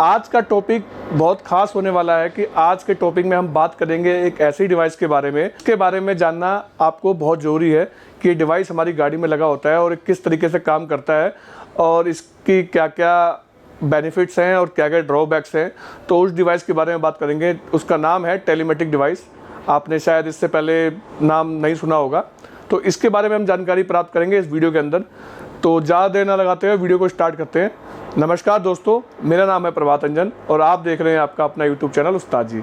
आज का टॉपिक बहुत खास होने वाला है कि आज के टॉपिक में हम बात करेंगे एक ऐसी डिवाइस के बारे में, इसके बारे में जानना आपको बहुत ज़रूरी है कि ये डिवाइस हमारी गाड़ी में लगा होता है और किस तरीके से काम करता है और इसकी क्या क्या बेनिफिट्स हैं और क्या क्या ड्रॉबैक्स हैं। तो उस डिवाइस के बारे में बात करेंगे। उसका नाम है टेलीमेटिक डिवाइस। आपने शायद इससे पहले नाम नहीं सुना होगा, तो इसके बारे में हम जानकारी प्राप्त करेंगे इस वीडियो के अंदर। तो ज़्यादा देर ना लगाते हुए वीडियो को स्टार्ट करते हैं। नमस्कार दोस्तों, मेरा नाम है प्रभात रंजन और आप देख रहे हैं आपका अपना यूट्यूब चैनल उस्ताद जी।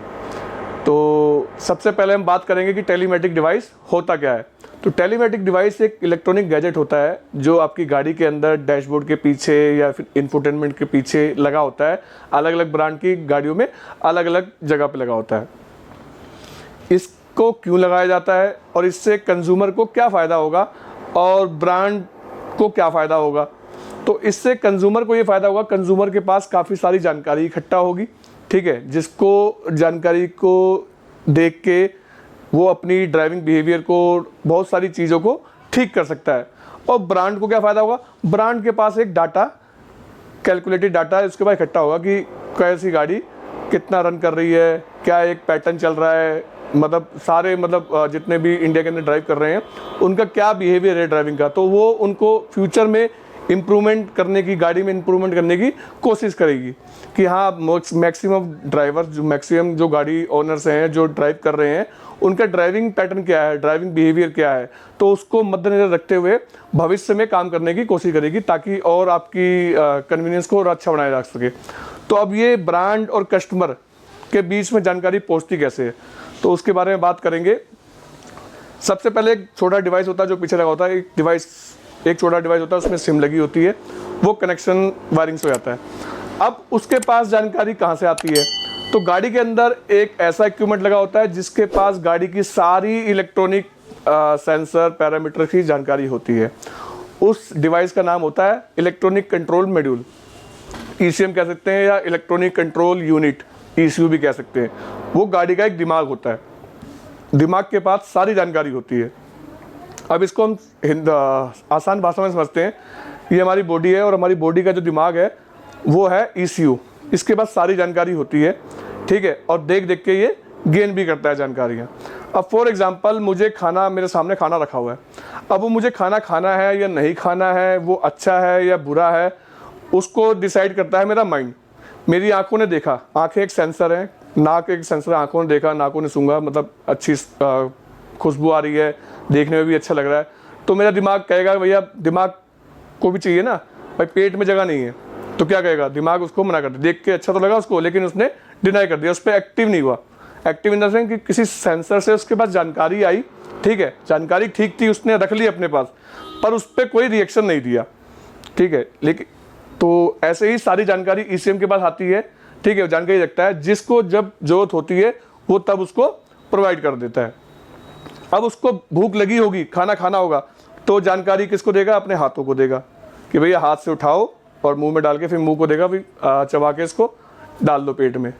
तो सबसे पहले हम बात करेंगे कि टेलीमेटिक डिवाइस होता क्या है। तो टेलीमेटिक डिवाइस एक इलेक्ट्रॉनिक गैजेट होता है जो आपकी गाड़ी के अंदर डैशबोर्ड के पीछे या फिर इंफोटेनमेंट के पीछे लगा होता है। अलग अलग ब्रांड की गाड़ियों में अलग अलग जगह पे लगा होता है। इसको क्यों लगाया जाता है और इससे कंज्यूमर को क्या फ़ायदा होगा और ब्रांड को क्या फ़ायदा होगा। तो इससे कंज्यूमर को ये फ़ायदा होगा, कंज्यूमर के पास काफ़ी सारी जानकारी इकट्ठा होगी, ठीक है, जिसको जानकारी को देख के वो अपनी ड्राइविंग बिहेवियर को, बहुत सारी चीज़ों को ठीक कर सकता है। और ब्रांड को क्या फ़ायदा होगा, ब्रांड के पास एक डाटा, कैलकुलेटेड डाटा उसके पास इकट्ठा होगा कि कैसी गाड़ी कितना रन कर रही है, क्या एक पैटर्न चल रहा है, मतलब सारे जितने भी इंडिया के अंदर ड्राइव कर रहे हैं उनका क्या बिहेवियर है ड्राइविंग का। तो वो उनको फ्यूचर में इम्प्रूवमेंट करने की, गाड़ी में इम्प्रूवमेंट करने की कोशिश करेगी कि हाँ मैक्सिमम ड्राइवर, जो मैक्सिमम जो गाड़ी ओनर्स हैं जो ड्राइव कर रहे हैं उनका ड्राइविंग पैटर्न क्या है, ड्राइविंग बिहेवियर क्या है। तो उसको मद्देनजर रखते हुए भविष्य में काम करने की कोशिश करेगी ताकि और आपकी कन्वीनियंस को और अच्छा बनाया जा सके। तो अब ये ब्रांड और कस्टमर के बीच में जानकारी पहुँचती कैसे है, तो उसके बारे में बात करेंगे। सबसे पहले एक छोटा डिवाइस होता है जो पीछे लगा होता है। एक छोटा डिवाइस होता है, उसमें सिम लगी होती है, वो कनेक्शन वायरिंग से हो जाता है। अब उसके पास जानकारी कहाँ से आती है, तो गाड़ी के अंदर एक ऐसा इक्विपमेंट लगा होता है जिसके पास गाड़ी की सारी इलेक्ट्रॉनिक सेंसर पैरामीटर की जानकारी होती है। उस डिवाइस का नाम होता है इलेक्ट्रॉनिक कंट्रोल मॉड्यूल, ECM कह सकते हैं, या इलेक्ट्रॉनिक कंट्रोल यूनिट, ECU भी कह सकते हैं। वो गाड़ी का एक दिमाग होता है, दिमाग के पास सारी जानकारी होती है। अब इसको हम आसान भाषा में समझते हैं। ये हमारी बॉडी है और हमारी बॉडी का जो दिमाग है वो है ECU। इसके पास सारी जानकारी होती है, ठीक है, और देख देख के ये गेन भी करता है जानकारियाँ। अब फॉर एग्जांपल मुझे खाना, मेरे सामने खाना रखा हुआ है, अब वो मुझे खाना खाना है या नहीं खाना है, वो अच्छा है या बुरा है, उसको डिसाइड करता है मेरा माइंड। मेरी आंखों ने देखा, आंखें एक सेंसर है, नाक एक सेंसर है, आंखों ने देखा, नाकों ने सूंघा, मतलब अच्छी खुशबू आ रही है, देखने में भी अच्छा लग रहा है, तो मेरा दिमाग कहेगा, भैया दिमाग को भी चाहिए ना भाई, पेट में जगह नहीं है, तो क्या कहेगा, दिमाग उसको मना कर दे। देख के अच्छा तो लगा उसको, लेकिन उसने डिनाई कर दिया, उस पर एक्टिव नहीं हुआ। एक्टिव इन द सेंस कि किसी सेंसर से उसके पास जानकारी आई, ठीक है, जानकारी ठीक थी, उसने रख ली अपने पास, पर उस पर कोई रिएक्शन नहीं दिया, ठीक है। लेकिन तो ऐसे ही सारी जानकारी ECM के पास आती है, ठीक है, जानकारी रखता है, जिसको जब जरूरत होती है वो तब उसको प्रोवाइड कर देता है। अब उसको भूख लगी होगी, खाना खाना होगा, तो जानकारी किसको देगा, अपने हाथों को देगा कि भैया हाथ से उठाओ और मुंह में डाल के, फिर मुंह को देगा, फिर चबा के इसको डाल दो पेट में।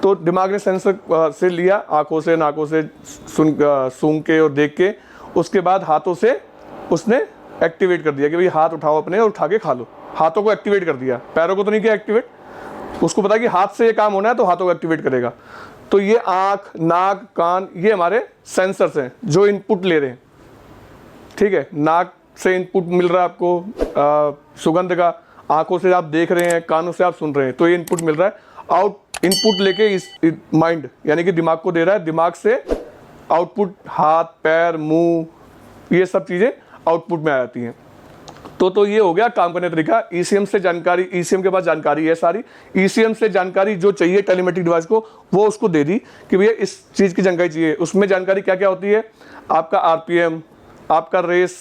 तो दिमाग ने सेंसर से लिया, आंखों से, नाकों से सूंघ के और देख के, उसके बाद हाथों से उसने एक्टिवेट कर दिया कि भाई हाथ उठाओ अपने और उठा के खा लो। हाथों को एक्टिवेट कर दिया, पैरों को तो नहीं किया एक्टिवेट। उसको पता है कि हाथ से ये काम होना है तो हाथों को एक्टिवेट करेगा। तो ये आँख, नाक, कान, ये हमारे सेंसर्स हैं जो इनपुट ले रहे हैं, ठीक है। नाक से इनपुट मिल रहा है आपको सुगंध का, आंखों से आप देख रहे हैं, कानों से आप सुन रहे हैं, तो ये इनपुट मिल रहा है। इनपुट लेके इस माइंड यानी कि दिमाग को दे रहा है, दिमाग से आउटपुट हाथ, पैर, मुंह, ये सब चीज़ें आउटपुट में आ जाती हैं। तो ये हो गया काम करने का तरीका। ECM से जानकारी, ECM के पास जानकारी है सारी, ECM से जानकारी जो चाहिए टेलीमेटिक डिवाइस को वो उसको दे दी कि भैया इस चीज़ की जानकारी चाहिए। उसमें जानकारी क्या क्या होती है, आपका RPM, आपका रेस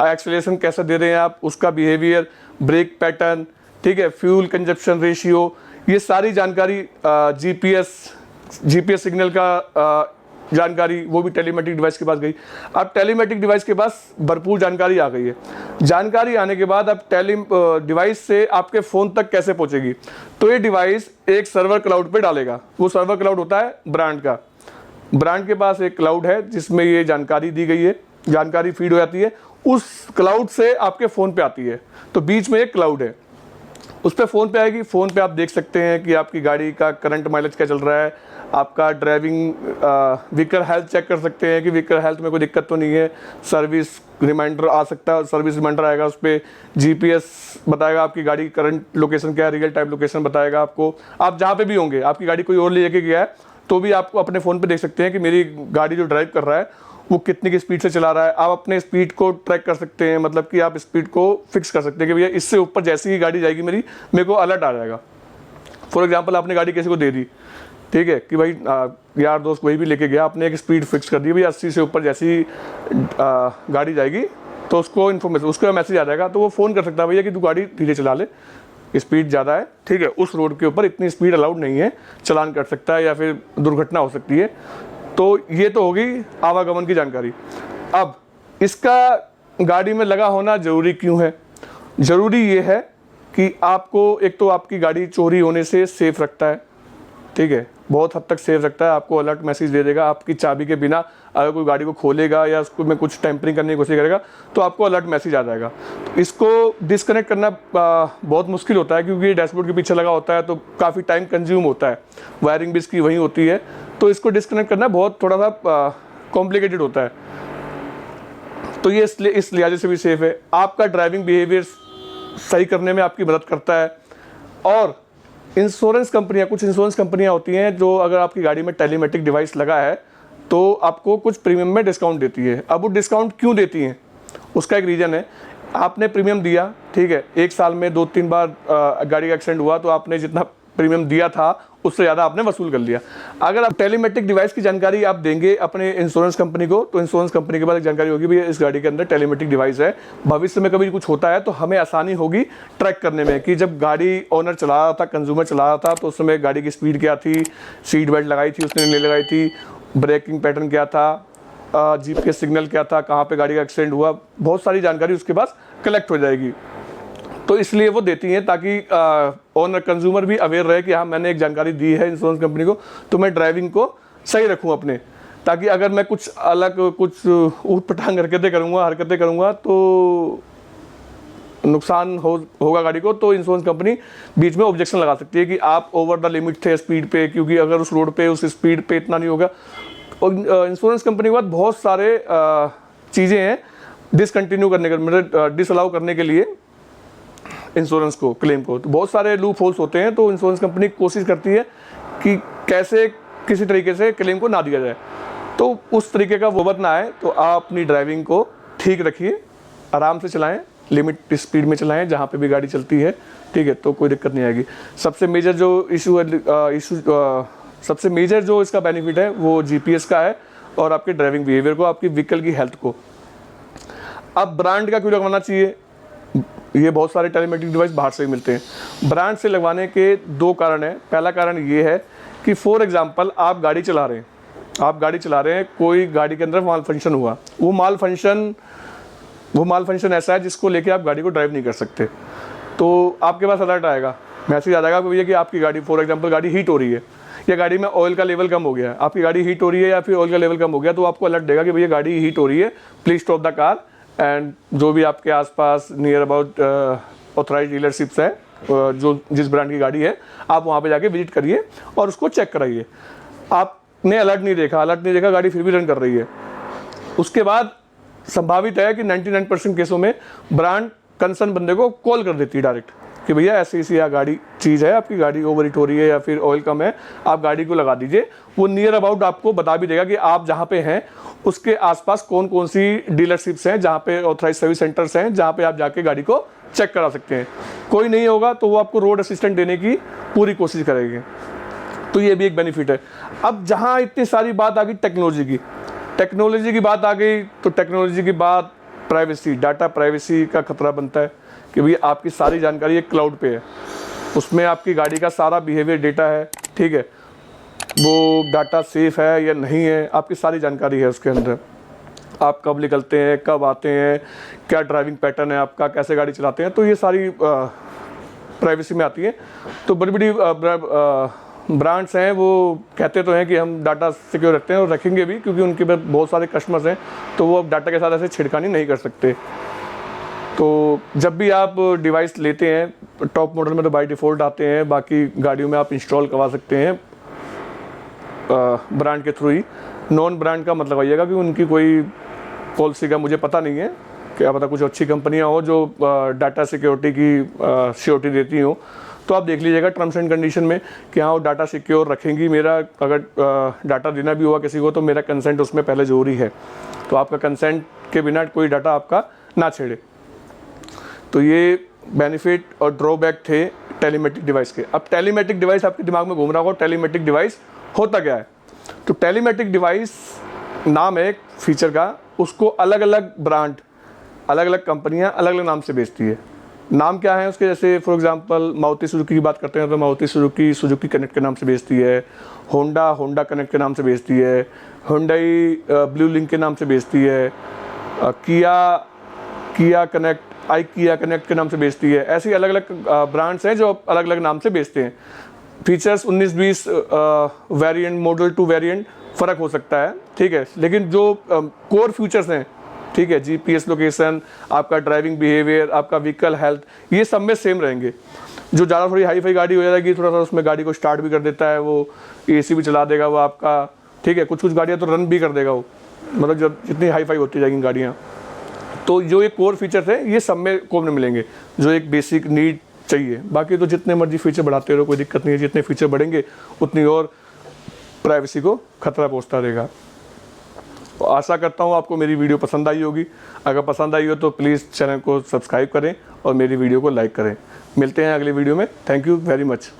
एक्सेलरेशन कैसे दे रहे हैं आप, उसका बिहेवियर, ब्रेक पैटर्न, ठीक है, फ्यूल कंजप्शन रेशियो, ये सारी जानकारी, GPS सिग्नल का जानकारी, वो भी टेलीमेटिक डिवाइस के पास गई। अब टेलीमेटिक डिवाइस के पास भरपूर जानकारी आ गई है। जानकारी आने के बाद अब डिवाइस से आपके फ़ोन तक कैसे पहुंचेगी, तो ये डिवाइस एक सर्वर क्लाउड पे डालेगा। वो सर्वर क्लाउड होता है ब्रांड का। ब्रांड के पास एक क्लाउड है जिसमें ये जानकारी दी गई है, जानकारी फीड हो जाती है, उस क्लाउड से आपके फ़ोन पे आती है। तो बीच में एक क्लाउड है, उस पर फ़ोन पे आएगी। फ़ोन पे आप देख सकते हैं कि आपकी गाड़ी का करंट माइलेज क्या चल रहा है, आपका ड्राइविंग व्हीकल हेल्थ चेक कर सकते हैं कि व्हीकल हेल्थ में कोई दिक्कत तो नहीं है। सर्विस रिमाइंडर आ सकता है, सर्विस रिमाइंडर आएगा, उस पर जीपीएस बताएगा आपकी गाड़ी की करंट लोकेशन क्या है, रियल टाइम लोकेशन बताएगा आपको। आप जहाँ पे भी होंगे, आपकी गाड़ी कोई और ले लेके गया है तो भी आपको अपने फ़ोन पे देख सकते हैं कि मेरी गाड़ी जो ड्राइव कर रहा है वो कितनी की स्पीड से चला रहा है। आप अपने स्पीड को ट्रैक कर सकते हैं, मतलब कि आप स्पीड को फिक्स कर सकते हैं कि भैया इससे ऊपर जैसी ही गाड़ी जाएगी मेरे को अलर्ट आ जाएगा। फॉर एग्जांपल आपने गाड़ी किसी को दे दी, ठीक है, कि भाई यार दोस्त कोई भी लेके गया, आपने एक स्पीड फिक्स कर दी भाई 80 से ऊपर जैसी गाड़ी जाएगी तो उसको इन्फॉर्मेशन, उसका मैसेज आ जाएगा, तो वो फ़ोन कर सकता है भैया कि तू गाड़ी धीरे चला ले, स्पीड ज़्यादा है, ठीक है, उस रोड के ऊपर इतनी स्पीड अलाउड नहीं है, चलान कर सकता है या फिर दुर्घटना हो सकती है। तो ये तो होगी आवागमन की जानकारी। अब इसका गाड़ी में लगा होना ज़रूरी क्यों है? ज़रूरी ये है कि आपको एक तो आपकी गाड़ी चोरी होने से सेफ रखता है, ठीक है, बहुत हद तक सेफ रखता है। आपको अलर्ट मैसेज दे देगा, आपकी चाबी के बिना अगर कोई गाड़ी को खोलेगा या उसको में कुछ टेम्परिंग करने की कोशिश करेगा तो आपको अलर्ट मैसेज आ जाएगा। तो इसको डिस्कनेक्ट करना बहुत मुश्किल होता है क्योंकि ये डैशबोर्ड के पीछे लगा होता है तो काफ़ी टाइम कंज्यूम होता है, वायरिंग भी इसकी वहीं होती है, तो इसको डिस्कनेक्ट करना बहुत थोड़ा सा कॉम्प्लिकेटेड होता है। तो ये इस लिहाजे से भी सेफ है। आपका ड्राइविंग बिहेवियर सही करने में आपकी मदद करता है। और इंश्योरेंस कंपनियां, कुछ इंश्योरेंस कंपनियां होती हैं जो अगर आपकी गाड़ी में टेलीमेटिक डिवाइस लगा है तो आपको कुछ प्रीमियम में डिस्काउंट देती है। अब वो डिस्काउंट क्यों देती हैं, उसका एक रीज़न है। आपने प्रीमियम दिया, ठीक है, एक साल में 2-3 बार गाड़ी का एक्सीडेंट हुआ तो आपने जितना प्रीमियम दिया था उससे ज़्यादा आपने वसूल कर लिया। अगर आप टेलीमेटिक डिवाइस की जानकारी आप देंगे अपने इंश्योरेंस कंपनी को तो इंश्योरेंस कंपनी के पास एक जानकारी होगी भैया इस गाड़ी के अंदर टेलीमेटिक डिवाइस है, भविष्य में कभी कुछ होता है तो हमें आसानी होगी ट्रैक करने में कि जब गाड़ी ओनर चला रहा था, कंज्यूमर चला रहा था तो उस समय गाड़ी की स्पीड क्या थी, सीट बेल्ट लगाई थी उसने नहीं लगाई थी, ब्रेकिंग पैटर्न क्या था, जीपीएस सिग्नल क्या था, कहाँ पे गाड़ी का एक्सीडेंट हुआ, बहुत सारी जानकारी उसके पास कलेक्ट हो जाएगी। तो इसलिए वो देती हैं ताकि ओनर कंज्यूमर भी अवेयर रहे कि हाँ मैंने एक जानकारी दी है इंश्योरेंस कंपनी को तो मैं ड्राइविंग को सही रखूँ अपने, ताकि अगर मैं कुछ अलग कुछ ऊट पटांग हरकतें करूँगा तो नुकसान होगा गाड़ी को, तो इंश्योरेंस कंपनी बीच में ऑब्जेक्शन लगा सकती है कि आप ओवर द लिमिट थे स्पीड पे, क्योंकि अगर उस रोड पे उस स्पीड पे इतना नहीं होगा। और इंश्योरेंस कंपनी के बाद बहुत सारे चीज़ें हैं डिसकंटिन्यू करने के, मतलब डिसअलाउ करने के लिए इंश्योरेंस को, क्लेम को, तो बहुत सारे लूप होल्स होते हैं। तो इंश्योरेंस कंपनी कोशिश करती है कि कैसे किसी तरीके से क्लेम को ना दिया जाए, तो उस तरीके का वो ना आए। तो आप अपनी ड्राइविंग को ठीक रखिए, आराम से चलाएं, लिमिट स्पीड में चलाएं जहाँ पे भी गाड़ी चलती है, ठीक है, तो कोई दिक्कत नहीं आएगी। सबसे मेजर जो इसका बेनिफिट है वो जीपीएस का है और आपके ड्राइविंग बिहेवियर को, आपकी व्हीकल की हेल्थ को। अब ब्रांड का क्यों लगवाना चाहिए? ये बहुत सारे टेलीमेटिक डिवाइस बाहर से ही मिलते हैं। ब्रांड से लगवाने के 2 कारण हैं। पहला कारण ये है कि फॉर एग्जांपल आप गाड़ी चला रहे हैं, कोई गाड़ी के अंदर माल फंक्शन हुआ, वो माल फंक्शन ऐसा है जिसको लेके आप गाड़ी को ड्राइव नहीं कर सकते, तो आपके पास अलर्ट आएगा, मैसेज आ जाएगा भैया कि आपकी गाड़ी, फॉर एग्जांपल गाड़ी हीट हो रही है या गाड़ी में ऑयल का लेवल कम हो गया है, आपकी गाड़ी हीट हो रही है या फिर ऑयल का लेवल कम हो गया, तो आपको अलर्ट देगा कि भैया गाड़ी हीट हो रही है, please stop the car. And जो भी आपके आसपास नियर अबाउट ऑथराइज डीलरशिप्स है जो जिस ब्रांड की गाड़ी है, आप वहाँ पे जाके विजिट करिए और उसको चेक कराइए। आपने अलर्ट नहीं देखा, गाड़ी फिर भी रन कर रही है, उसके बाद संभावित है कि 99% केसों में ब्रांड कंसर्न बंदे को कॉल कर देती है डायरेक्ट कि भैया ऐसी गाड़ी चीज़ है, आपकी गाड़ी ओवर हीट हो रही है या फिर ऑयल कम है, आप गाड़ी को लगा दीजिए। वो नियर अबाउट आपको बता भी देगा कि आप जहाँ पे हैं उसके आसपास कौन कौन सी डीलरशिप्स हैं, जहाँ पे ऑथराइज सर्विस सेंटर्स हैं, जहाँ पे आप जाके गाड़ी को चेक करा सकते हैं। कोई नहीं होगा तो वो आपको रोड असिस्टेंट देने की पूरी कोशिश करेंगे, तो ये भी एक बेनिफिट है। अब जहाँ इतनी सारी बात आ गई टेक्नोलॉजी की बात आ गई, तो टेक्नोलॉजी की बात प्राइवेसी, डाटा प्राइवेसी का खतरा बनता है कि भैया आपकी सारी जानकारी एक क्लाउड पे है, उसमें आपकी गाड़ी का सारा बिहेवियर डेटा है, ठीक है, वो डाटा सेफ है या नहीं है, आपकी सारी जानकारी है उसके अंदर। आप कब निकलते हैं, कब आते हैं, क्या ड्राइविंग पैटर्न है आपका, कैसे गाड़ी चलाते हैं, तो ये सारी प्राइवेसी में आती है। तो बड़ी बड़ी ब्रांड्स हैं वो कहते तो हैं कि हम डाटा सिक्योर रखते हैं और रखेंगे भी, क्योंकि उनके पास बहुत सारे कस्टमर्स हैं, तो वो अब डाटा के साथ ऐसे छिड़खानी नहीं कर सकते। तो जब भी आप डिवाइस लेते हैं, टॉप मॉडल में तो बाय डिफ़ॉल्ट आते हैं, बाकी गाड़ियों में आप इंस्टॉल करवा सकते हैं ब्रांड के थ्रू ही। नॉन ब्रांड का मतलब आइएगा कि उनकी कोई पॉलिसी का मुझे पता नहीं है, क्या पता कुछ अच्छी कंपनियां हो जो डाटा सिक्योरिटी की श्योरिटी देती हो, तो आप देख लीजिएगा टर्म्स एंड कंडीशन में कि हाँ वो डाटा सिक्योर रखेंगी। मेरा अगर डाटा देना भी हुआ किसी को तो मेरा कंसेंट उसमें पहले ज़रूरी है, तो आपका कंसेंट के बिना कोई डाटा आपका ना छेड़े। तो ये बेनिफिट और ड्रॉबैक थे टेलीमेटिक डिवाइस के। अब टेलीमेटिक डिवाइस आपके दिमाग में घूम रहा होगा, टेलीमेटिक डिवाइस होता क्या है? तो टेलीमेटिक डिवाइस नाम है एक फीचर का, उसको अलग अलग ब्रांड, अलग अलग कंपनियां अलग अलग नाम से बेचती है। नाम क्या है उसके? जैसे फॉर एग्जांपल मारुति सुजुकी की बात करते हैं तो मारुति सुजुकी सुजुकी कनेक्ट के नाम से बेचती है, होंडा कनेक्ट के नाम से बेचती है, हुंडई ब्लू लिंक के नाम से बेचती है, किया कनेक्ट किया कनेक्ट के नाम से बेचती है। ऐसी अलग अलग ब्रांड्स हैं जो अलग अलग नाम से बेचते हैं। Features 19-20 variant, model to variant फ़र्क हो सकता है, ठीक है, लेकिन जो कोर फीचर्स हैं, ठीक है, जीपीएस लोकेशन, आपका ड्राइविंग बिहेवियर, आपका व्हीकल हेल्थ, ये सब में सेम रहेंगे। जो ज़्यादा थोड़ी हाई फाई गाड़ी हो जाएगी, थोड़ा सा उसमें गाड़ी को स्टार्ट भी कर देता है, वो एसी भी चला देगा वो आपका, ठीक है, कुछ गाड़ियाँ तो रन भी कर देगा वो, मतलब जब जितनी हाई फाई होती जाएंगी गाड़ियाँ। तो जो ये कोर फीचर्स हैं ये सब में कॉमन मिलेंगे, जो एक बेसिक नीड चाहिए। बाकी तो जितने मर्जी फीचर बढ़ाते रहो कोई दिक्कत नहीं है, जितने फीचर बढ़ेंगे उतनी और प्राइवेसी को खतरा पहुंचता रहेगा। तो आशा करता हूं आपको मेरी वीडियो पसंद आई होगी। अगर पसंद आई हो तो प्लीज़ चैनल को सब्सक्राइब करें और मेरी वीडियो को लाइक करें। मिलते हैं अगली वीडियो में। Thank you very much.